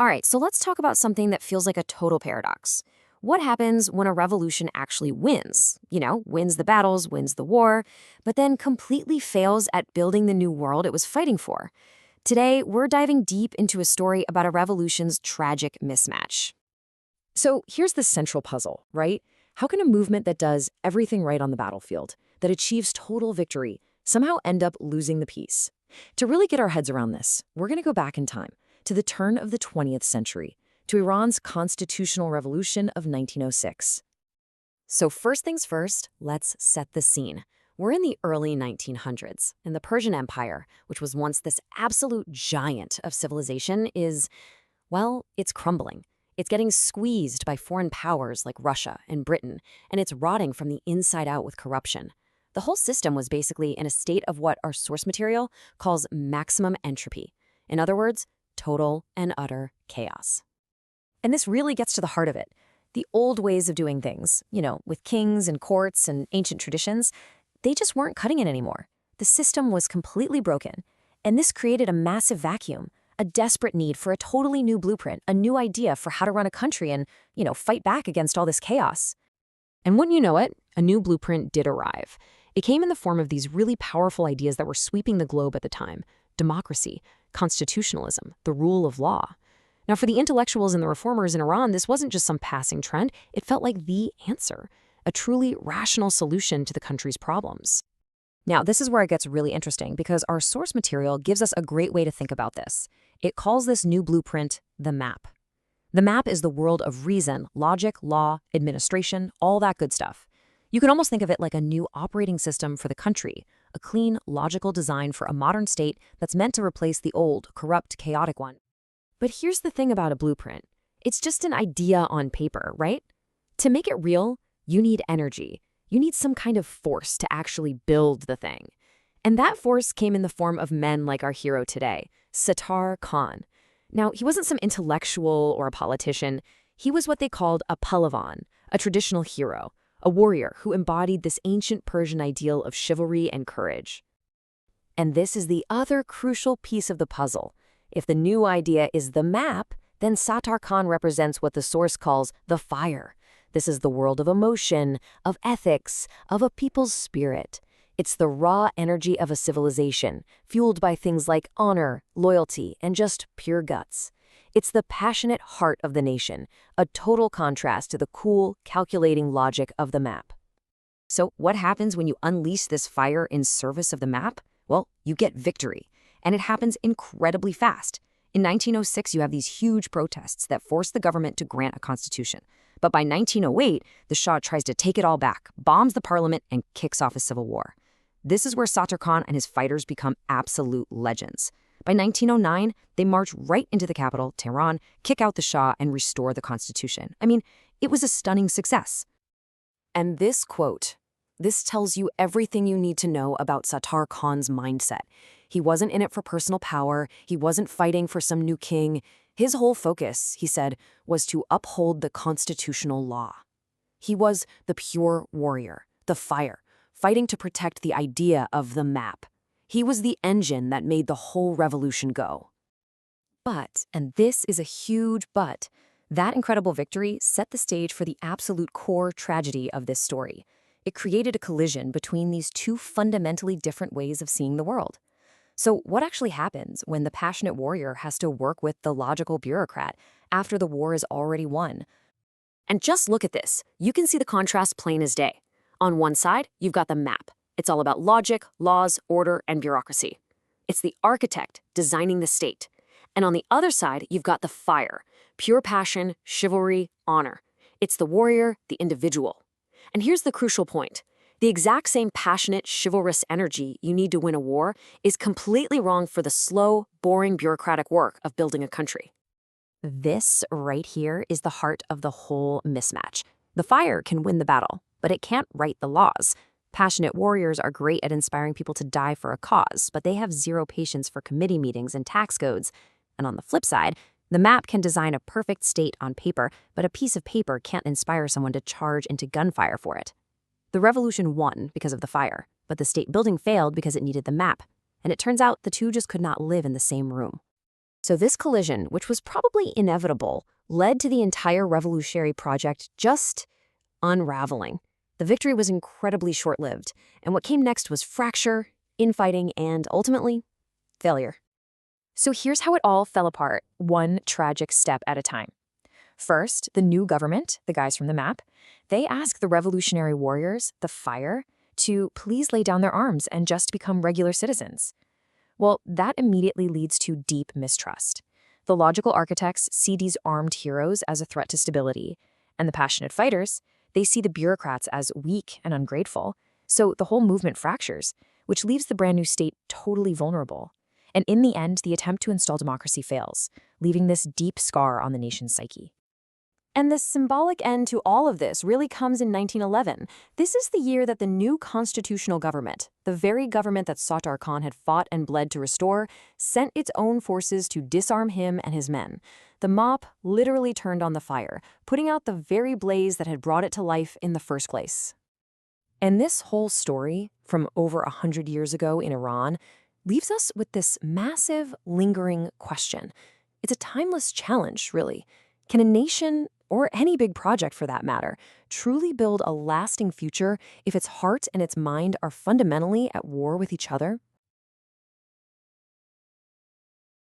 All right, so let's talk about something that feels like a total paradox. What happens when a revolution actually wins? Wins the battles, wins the war, but then completely fails at building the new world it was fighting for. Today, we're diving deep into a story about a revolution's tragic mismatch. So here's the central puzzle, right? How can a movement that does everything right on the battlefield, that achieves total victory, somehow end up losing the peace? To really get our heads around this, we're going to go back in time, to the turn of the 20th century, to Iran's constitutional revolution of 1906. So first things first, let's set the scene. We're in the early 1900s, and the Persian Empire, which was once this absolute giant of civilization, it's crumbling. It's getting squeezed by foreign powers like Russia and Britain, and it's rotting from the inside out with corruption. The whole system was basically in a state of what our source material calls maximum entropy. In other words, total and utter chaos. And this really gets to the heart of it. The old ways of doing things, with kings and courts and ancient traditions, they just weren't cutting it anymore. The system was completely broken, and this created a massive vacuum, a desperate need for a totally new blueprint, a new idea for how to run a country and, fight back against all this chaos. And wouldn't you know it, a new blueprint did arrive. It came in the form of these really powerful ideas that were sweeping the globe at the time: democracy, constitutionalism, the rule of law. Now, for the intellectuals and the reformers in Iran, this wasn't just some passing trend. It felt like the answer, a truly rational solution to the country's problems. Now, this is where it gets really interesting because our source material gives us a great way to think about this. It calls this new blueprint the map. The map is the world of reason, logic, law, administration, all that good stuff. You can almost think of it like a new operating system for the country, a clean, logical design for a modern state that's meant to replace the old, corrupt, chaotic one. But here's the thing about a blueprint. It's just an idea on paper, right? To make it real, you need energy. You need some kind of force to actually build the thing. And that force came in the form of men like our hero today, Sattar Khan. Now, he wasn't some intellectual or a politician. He was what they called a Pahlavan, a traditional hero, a warrior who embodied this ancient Persian ideal of chivalry and courage. And this is the other crucial piece of the puzzle. If the new idea is the map, then Sattar Khan represents what the source calls the fire. This is the world of emotion, of ethics, of a people's spirit. It's the raw energy of a civilization, fueled by things like honor, loyalty, and just pure guts. It's the passionate heart of the nation, a total contrast to the cool, calculating logic of the map. So what happens when you unleash this fire in service of the map? Well, you get victory. And it happens incredibly fast. In 1906, you have these huge protests that force the government to grant a constitution. But by 1908, the Shah tries to take it all back, bombs the parliament, and kicks off a civil war. This is where Sattar Khan and his fighters become absolute legends. By 1909, they march right into the capital, Tehran, kick out the Shah, and restore the constitution. I mean, it was a stunning success. And this quote, this tells you everything you need to know about Sattar Khan's mindset. He wasn't in it for personal power. He wasn't fighting for some new king. His whole focus, he said, was to uphold the constitutional law. He was the pure warrior, the fire, fighting to protect the idea of the map. He was the engine that made the whole revolution go. But, and this is a huge but, that incredible victory set the stage for the absolute core tragedy of this story. It created a collision between these two fundamentally different ways of seeing the world. So what actually happens when the passionate warrior has to work with the logical bureaucrat after the war is already won? And just look at this. You can see the contrast plain as day. On one side, you've got the map. It's all about logic, laws, order, and bureaucracy. It's the architect designing the state. And on the other side, you've got the fire, pure passion, chivalry, honor. It's the warrior, the individual. And here's the crucial point. The exact same passionate, chivalrous energy you need to win a war is completely wrong for the slow, boring bureaucratic work of building a country. This right here is the heart of the whole mismatch. The fire can win the battle, but it can't write the laws. Passionate warriors are great at inspiring people to die for a cause, but they have zero patience for committee meetings and tax codes. And on the flip side, the map can design a perfect state on paper, but a piece of paper can't inspire someone to charge into gunfire for it. The revolution won because of the fire, but the state building failed because it needed the map. And it turns out the two just could not live in the same room. So this collision, which was probably inevitable, led to the entire revolutionary project just unraveling. The victory was incredibly short-lived, and what came next was fracture, infighting, and ultimately, failure. So here's how it all fell apart, one tragic step at a time. First, the new government, the guys from the map, they asked the revolutionary warriors, the fire, to please lay down their arms and just become regular citizens. Well, that immediately leads to deep mistrust. The logical architects see these armed heroes as a threat to stability, and the passionate fighters, they see the bureaucrats as weak and ungrateful. So the whole movement fractures, which leaves the brand new state totally vulnerable. And in the end, the attempt to install democracy fails, leaving this deep scar on the nation's psyche. And the symbolic end to all of this really comes in 1911. This is the year that the new constitutional government, the very government that Sattar Khan had fought and bled to restore, sent its own forces to disarm him and his men. The mob literally turned on the fire, putting out the very blaze that had brought it to life in the first place. And this whole story, from over 100 years ago in Iran, leaves us with this massive, lingering question. It's a timeless challenge, really. Can a nation, or any big project for that matter, truly build a lasting future if its heart and its mind are fundamentally at war with each other?